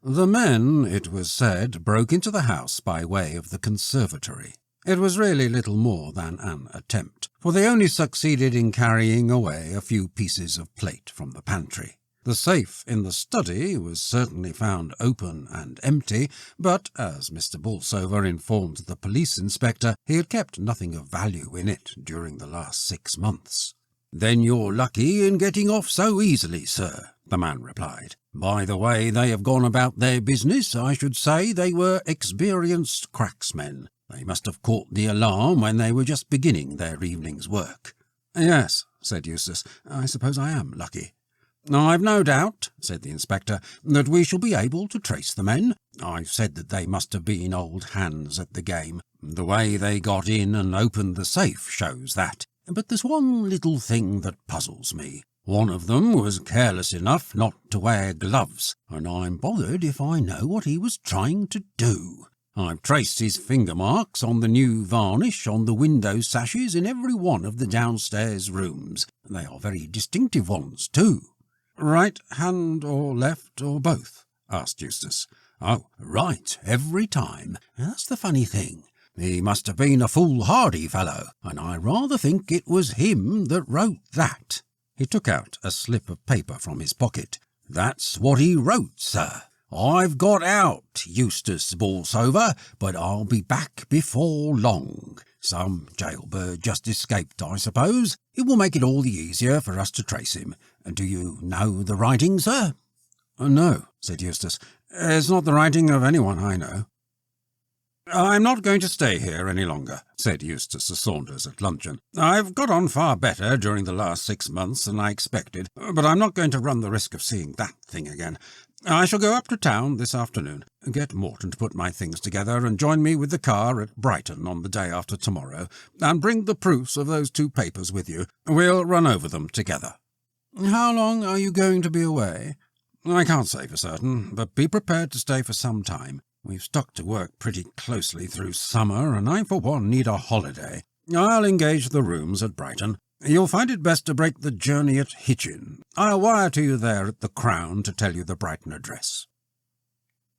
The men, it was said, broke into the house by way of the conservatory. It was really little more than an attempt, for they only succeeded in carrying away a few pieces of plate from the pantry. The safe in the study was certainly found open and empty, but, as Mr. Bolsover informed the police inspector, he had kept nothing of value in it during the last 6 months. "Then you're lucky in getting off so easily, sir," the man replied. "By the way they have gone about their business, I should say they were experienced cracksmen. They must have caught the alarm when they were just beginning their evening's work." "Yes," said Eustace, "I suppose I am lucky." "I've no doubt," said the inspector, "that we shall be able to trace the men. I've said that they must have been old hands at the game. The way they got in and opened the safe shows that. But there's one little thing that puzzles me. One of them was careless enough not to wear gloves, and I'm bothered if I know what he was trying to do. I've traced his finger marks on the new varnish on the window sashes in every one of the downstairs rooms. They are very distinctive ones, too." "Right hand or left or both?" asked Eustace. "Oh, right, every time. That's the funny thing. He must have been a foolhardy fellow, and I rather think it was him that wrote that." He took out a slip of paper from his pocket. "That's what he wrote, sir. I've got out, Eustace Bolsover, but I'll be back before long. Some jailbird just escaped, I suppose. It will make it all the easier for us to trace him. Do you know the writing, sir?" "No," said Eustace. "It's not the writing of anyone I know." "I'm not going to stay here any longer," said Eustace to Saunders at luncheon. "I've got on far better during the last 6 months than I expected, but I'm not going to run the risk of seeing that thing again. I shall go up to town this afternoon, get Morton to put my things together and join me with the car at Brighton on the day after tomorrow, and bring the proofs of those 2 papers with you. We'll run over them together." "How long are you going to be away?" "I can't say for certain, but be prepared to stay for some time. We've stuck to work pretty closely through summer, and I for one need a holiday. I'll engage the rooms at Brighton. You'll find it best to break the journey at Hitchin. I'll wire to you there at the Crown to tell you the Brighton address."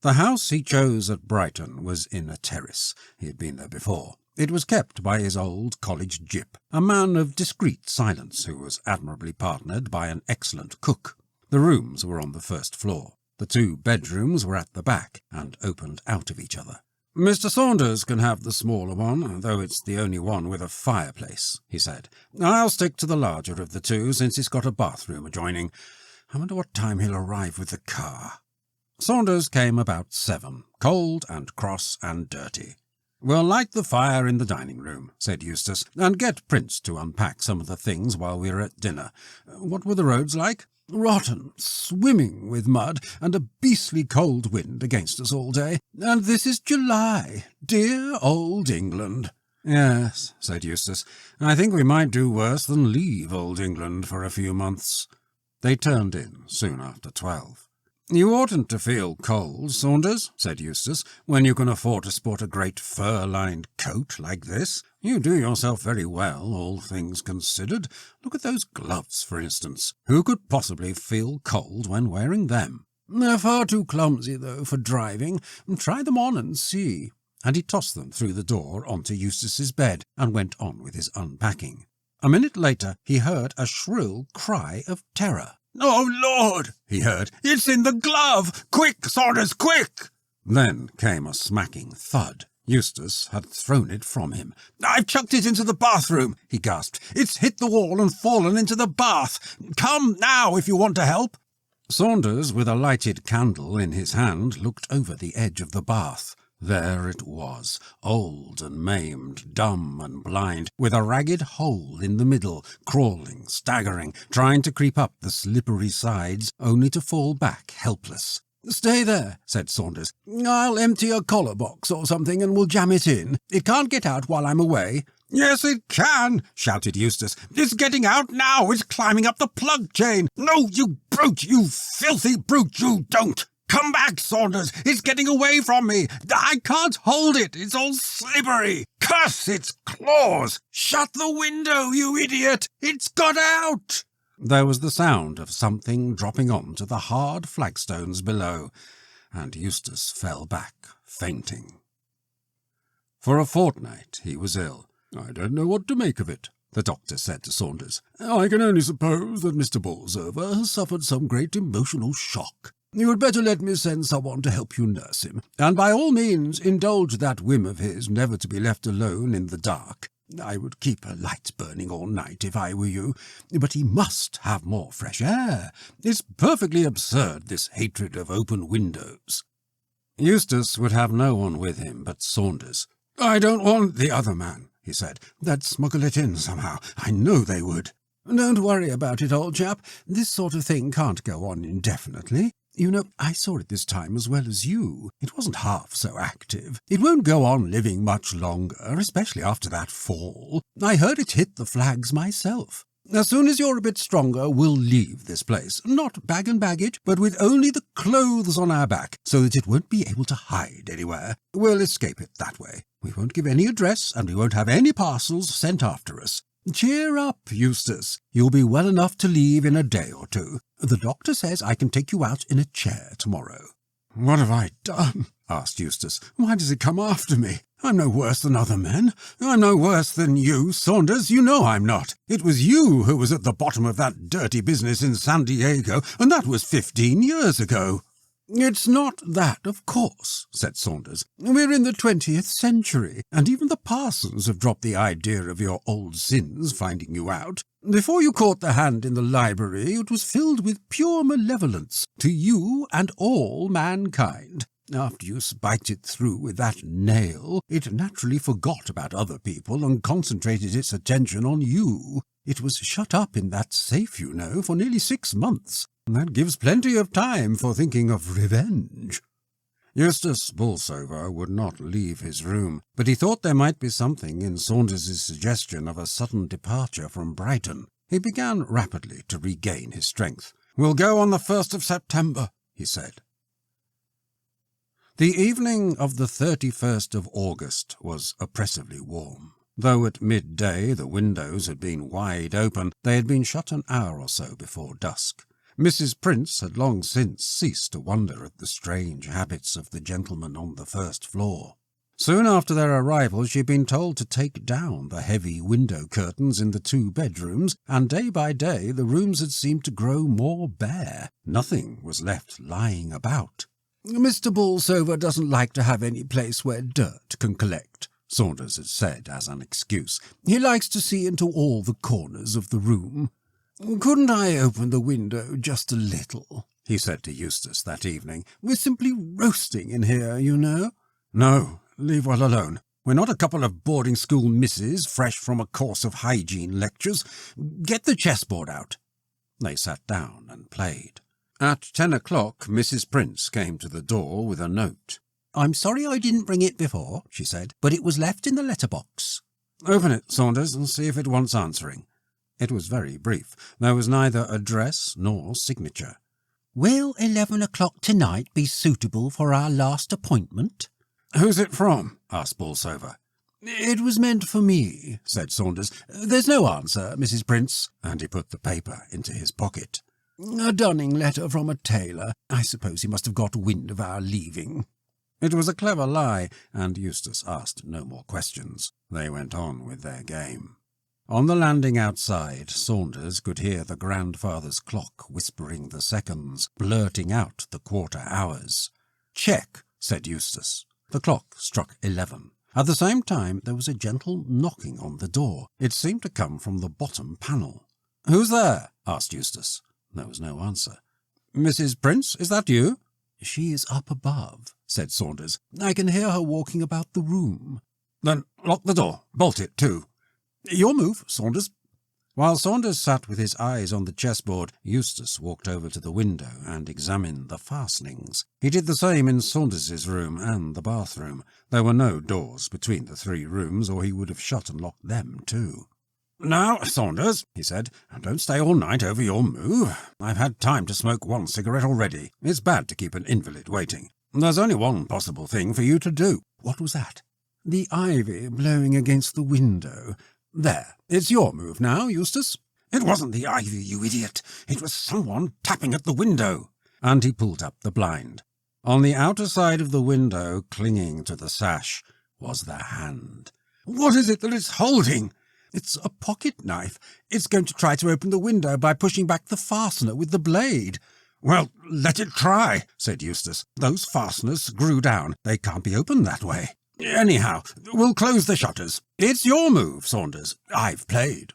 The house he chose at Brighton was in a terrace. He had been there before. It was kept by his old college gyp, a man of discreet silence who was admirably partnered by an excellent cook. The rooms were on the first floor. The 2 bedrooms were at the back and opened out of each other. "Mr. Saunders can have the smaller one, though it's the only one with a fireplace," he said. "I'll stick to the larger of the 2, since it's got a bathroom adjoining. I wonder what time he'll arrive with the car." Saunders came about 7, cold and cross and dirty. "We'll light the fire in the dining room," said Eustace, "and get Prince to unpack some of the things while we're at dinner. What were the roads like?" "Rotten, swimming with mud, and a beastly cold wind against us all day. And this is July. Dear old England." "Yes," said Eustace. "I think we might do worse than leave old England for a few months." They turned in soon after 12. "You oughtn't to feel cold, Saunders," said Eustace, "when you can afford to sport a great fur-lined coat like this. You do yourself very well, all things considered. Look at those gloves, for instance. Who could possibly feel cold when wearing them?" "They're far too clumsy, though, for driving. Try them on and see." And he tossed them through the door onto Eustace's bed and went on with his unpacking. A minute later he heard a shrill cry of terror. "Oh, Lord!" he heard. "It's in the glove! Quick, Saunders, quick!" Then came a smacking thud. Eustace had thrown it from him. "I've chucked it into the bathroom," he gasped. "It's hit the wall and fallen into the bath. Come now if you want to help." Saunders, with a lighted candle in his hand, looked over the edge of the bath. There it was, old and maimed, dumb and blind, with a ragged hole in the middle, crawling, staggering, trying to creep up the slippery sides, only to fall back helpless. "Stay there," said Saunders. "I'll empty a collar box or something and we'll jam it in. It can't get out while I'm away." "Yes, it can," shouted Eustace. "It's getting out now. It's climbing up the plug chain. No, you brute, you filthy brute, you don't. Come back, Saunders. It's getting away from me. I can't hold it. It's all slippery. Curse its claws. Shut the window, you idiot. It's got out." There was the sound of something dropping onto the hard flagstones below, and Eustace fell back, fainting. For a fortnight he was ill. "I don't know what to make of it," the doctor said to Saunders. "I can only suppose that Mr. Bolsover has suffered some great emotional shock. You had better let me send someone to help you nurse him, and by all means indulge that whim of his never to be left alone in the dark. I would keep a light burning all night if I were you, but he must have more fresh air. It's perfectly absurd, this hatred of open windows." Eustace would have no one with him but Saunders. "I don't want the other man," he said. "They'd smuggle it in somehow. I know they would." "Don't worry about it, old chap. This sort of thing can't go on indefinitely. You know, I saw it this time as well as you. It wasn't half so active. It won't go on living much longer, especially after that fall. I heard it hit the flags myself. As soon as you're a bit stronger, we'll leave this place. Not bag and baggage, but with only the clothes on our back, so that it won't be able to hide anywhere. We'll escape it that way. We won't give any address, and we won't have any parcels sent after us. Cheer up, Eustace. You'll be well enough to leave in a day or 2. The doctor says I can take you out in a chair tomorrow." "What have I done?" asked Eustace. "Why does it come after me? I'm no worse than other men. I'm no worse than you, Saunders. You know I'm not. It was you who was at the bottom of that dirty business in San Diego, and that was 15 years ago." "It's not that, of course," said Saunders. "We're in the 20th century, and even the parsons have dropped the idea of your old sins finding you out. Before you caught the hand in the library, it was filled with pure malevolence to you and all mankind. After you spiked it through with that nail, it naturally forgot about other people and concentrated its attention on you. It was shut up in that safe, you know, for nearly 6 months. That gives plenty of time for thinking of revenge." Eustace Bolsover would not leave his room, but he thought there might be something in Saunders's suggestion of a sudden departure from Brighton. He began rapidly to regain his strength. "We'll go on the 1st of September, he said. The evening of the 31st of August was oppressively warm. Though at midday the windows had been wide open, they had been shut an hour or so before dusk. Mrs. Prince had long since ceased to wonder at the strange habits of the gentleman on the first floor. Soon after their arrival she had been told to take down the heavy window curtains in the 2 bedrooms, and day by day the rooms had seemed to grow more bare. Nothing was left lying about. "Mr. Bolsover doesn't like to have any place where dirt can collect," Saunders had said as an excuse. "He likes to see into all the corners of the room. Couldn't I open the window just a little?" he said to Eustace that evening. "We're simply roasting in here, you know." "No, leave well alone. We're not a couple of boarding-school misses fresh from a course of hygiene lectures. Get the chessboard out." They sat down and played. At 10 o'clock, Mrs. Prince came to the door with a note. "I'm sorry I didn't bring it before," she said, "but it was left in the letterbox." "Open it, Saunders, and see if it wants answering." It was very brief. There was neither address nor signature. "Will 11 o'clock tonight be suitable for our last appointment?" "Who's it from?" asked Bolsover. "It was meant for me," said Saunders. "There's no answer, Mrs. Prince," and he put the paper into his pocket. "A dunning letter from a tailor. I suppose he must have got wind of our leaving." It was a clever lie, and Eustace asked no more questions. They went on with their game. On the landing outside, Saunders could hear the grandfather's clock whispering the seconds, blurting out the quarter hours. "Check," said Eustace. The clock struck 11. At the same time, there was a gentle knocking on the door. It seemed to come from the bottom panel. "Who's there?" asked Eustace. There was no answer. "Mrs. Prince, is that you?" "She is up above," said Saunders. "I can hear her walking about the room." "Then lock the door. Bolt it, too." "Your move, Saunders." While Saunders sat with his eyes on the chessboard, Eustace walked over to the window and examined the fastenings. He did the same in Saunders's room and the bathroom. There were no doors between the 3 rooms, or he would have shut and locked them too. "Now, Saunders," he said, "don't stay all night over your move. I've had time to smoke 1 cigarette already. It's bad to keep an invalid waiting. There's only one possible thing for you to do." "What was that?" "The ivy blowing against the window. There, it's your move now, Eustace." "It wasn't the ivy, you idiot. It was someone tapping at the window." And he pulled up the blind. On the outer side of the window, clinging to the sash, was the hand. "What is it that it's holding?" "It's a pocket-knife. It's going to try to open the window by pushing back the fastener with the blade." "Well, let it try," said Eustace. "Those fasteners screw down. They can't be opened that way. Anyhow, we'll close the shutters. It's your move, Saunders. I've played."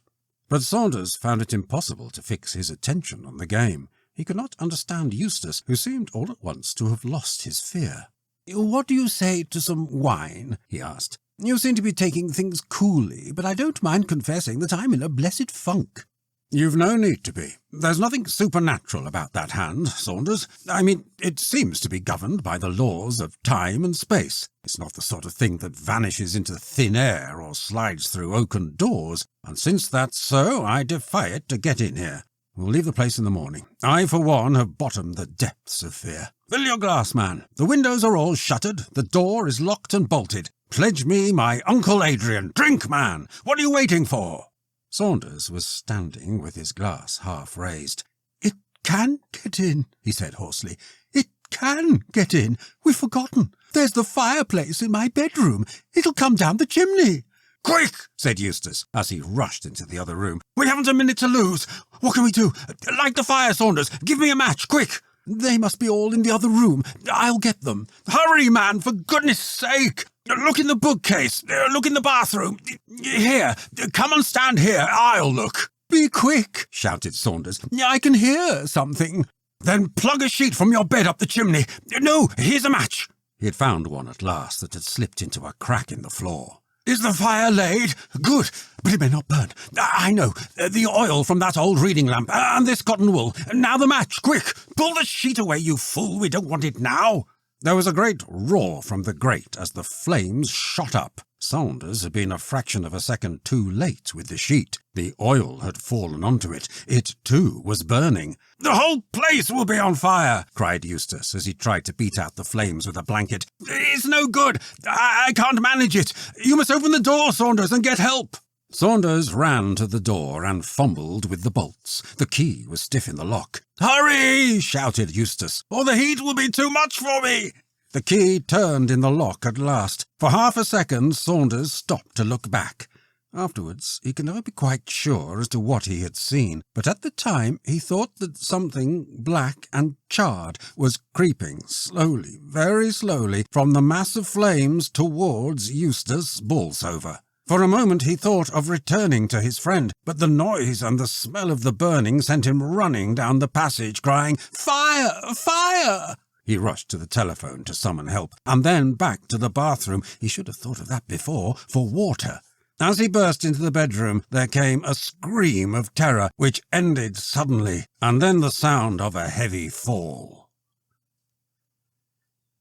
But Saunders found it impossible to fix his attention on the game. He could not understand Eustace, who seemed all at once to have lost his fear. "What do you say to some wine?" he asked. "You seem to be taking things coolly, but I don't mind confessing that I'm in a blessed funk." "You've no need to be. There's nothing supernatural about that hand, Saunders. I mean, it seems to be governed by the laws of time and space. It's not the sort of thing that vanishes into thin air or slides through oaken doors, and since that's so, I defy it to get in here. We'll leave the place in the morning. I, for one, have bottomed the depths of fear. Fill your glass, man. The windows are all shuttered. The door is locked and bolted. Pledge me my Uncle Adrian. Drink, man. What are you waiting for?" Saunders was standing with his glass half raised. "It can get in," he said hoarsely. "It can get in. We've forgotten. There's the fireplace in my bedroom. It'll come down the chimney." "Quick!" said Eustace, as he rushed into the other room. "We haven't a minute to lose. What can we do? Light the fire, Saunders. Give me a match, quick!" They must be all in the other room. I'll get them. Hurry, man, for goodness sake! Look in the bookcase. Look in the bathroom. Here, come and stand here. I'll look. Be quick, shouted Saunders. I can hear something. Then plug a sheet from your bed up the chimney. No, here's a match. He had found one at last that had slipped into a crack in the floor. Is the fire laid? Good, but it may not burn. I know. The oil from that old reading lamp and this cotton wool. Now the match, quick! Pull the sheet away, you fool. We don't want it now. There was a great roar from the grate as the flames shot up. Saunders had been a fraction of a second too late with the sheet. The oil had fallen onto it. It, too, was burning. The whole place will be on fire, cried Eustace as he tried to beat out the flames with a blanket. It's no good. I can't manage it. You must open the door, Saunders, and get help. Saunders ran to the door and fumbled with the bolts. The key was stiff in the lock. Hurry, shouted Eustace, or the heat will be too much for me. The key turned in the lock at last. For half a second, Saunders stopped to look back. Afterwards, he could never be quite sure as to what he had seen, but at the time he thought that something black and charred was creeping slowly, very slowly, from the mass of flames towards Eustace Bolsover. For a moment he thought of returning to his friend, but the noise and the smell of the burning sent him running down the passage, crying, "Fire! Fire!" He rushed to the telephone to summon help, and then back to the bathroom, he should have thought of that before, for water. As he burst into the bedroom, there came a scream of terror, which ended suddenly, and then the sound of a heavy fall.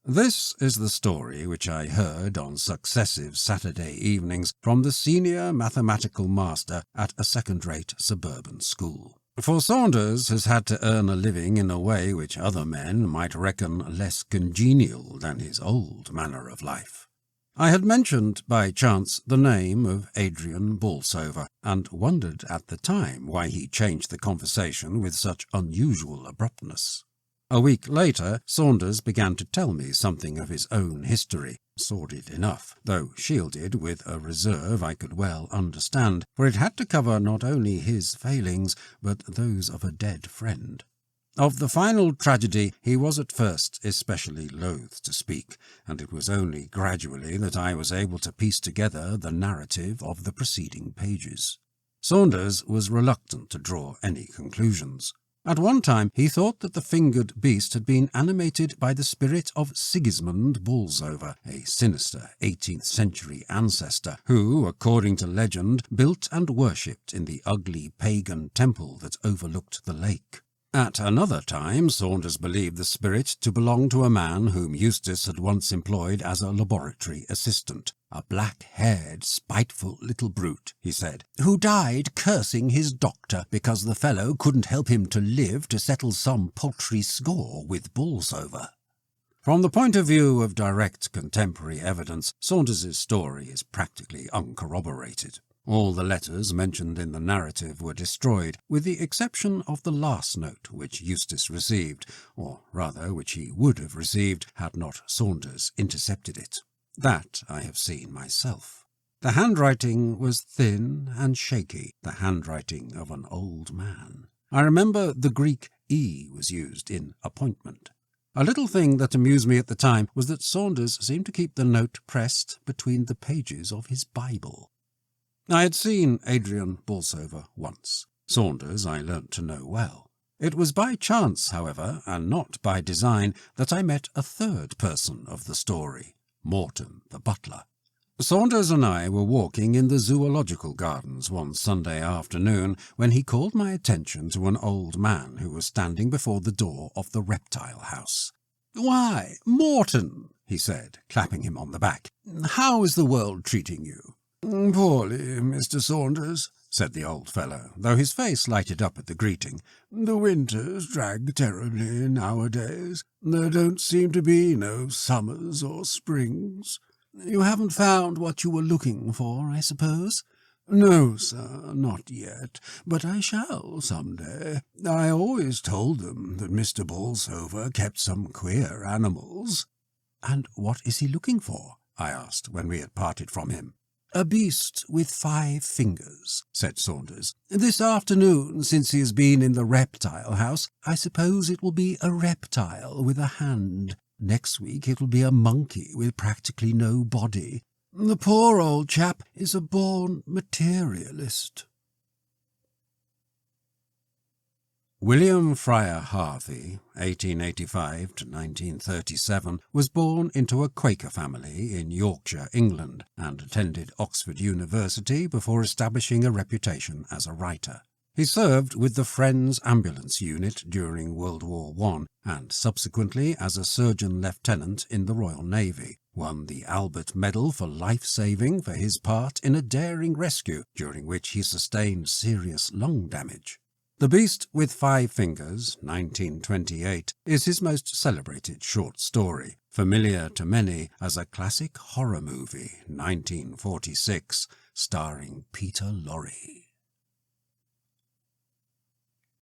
This is the story which I heard on successive Saturday evenings from the senior mathematical master at a second-rate suburban school. For Saunders has had to earn a living in a way which other men might reckon less congenial than his old manner of life. I had mentioned by chance the name of Adrian Bolsover, and wondered at the time why he changed the conversation with such unusual abruptness. A week later, Saunders began to tell me something of his own history, sordid enough, though shielded with a reserve I could well understand, for it had to cover not only his failings, but those of a dead friend. Of the final tragedy he was at first especially loath to speak, and it was only gradually that I was able to piece together the narrative of the preceding pages. Saunders was reluctant to draw any conclusions. At one time he thought that the fingered beast had been animated by the spirit of Sigismund Bolsover, a sinister 18th-century ancestor who, according to legend, built and worshipped in the ugly pagan temple that overlooked the lake. At another time Saunders believed the spirit to belong to a man whom Eustace had once employed as a laboratory assistant. A black-haired, spiteful little brute, he said, who died cursing his doctor because the fellow couldn't help him to live to settle some paltry score with Bolsover. From the point of view of direct contemporary evidence, Saunders's story is practically uncorroborated. All the letters mentioned in the narrative were destroyed, with the exception of the last note which Eustace received, or rather which he would have received had not Saunders intercepted it. That I have seen myself. The handwriting was thin and shaky, the handwriting of an old man. I remember the Greek E was used in appointment. A little thing that amused me at the time was that Saunders seemed to keep the note pressed between the pages of his Bible. I had seen Adrian Bolsover once. Saunders I learnt to know well. It was by chance, however, and not by design, that I met a third person of the story, Morton the butler. Saunders and I were walking in the zoological gardens one Sunday afternoon when he called my attention to an old man who was standing before the door of the reptile house. "Why, Morton," he said, clapping him on the back, "how is the world treating you?" "Poorly, Mr. Saunders," said the old fellow, though his face lighted up at the greeting. "The winters drag terribly nowadays. There don't seem to be no summers or springs." "You haven't found what you were looking for, I suppose?" "No, sir, not yet, but I shall some day. I always told them that Mr. Bolsover kept some queer animals." "And what is he looking for?" I asked when we had parted from him. "A beast with 5 fingers," said Saunders. "This afternoon, since he has been in the reptile house, I suppose it will be a reptile with a hand. Next week it will be a monkey with practically no body. The poor old chap is a born materialist." William Friar Harvey, 1885 to 1937, was born into a Quaker family in Yorkshire, England, and attended Oxford University before establishing a reputation as a writer. He served with the Friends Ambulance Unit during World War I and subsequently as a surgeon lieutenant in the Royal Navy, won the Albert Medal for life-saving for his part in a daring rescue during which he sustained serious lung damage. The Beast with 5 Fingers, 1928, is his most celebrated short story, familiar to many as a classic horror movie, 1946, starring Peter Lorre.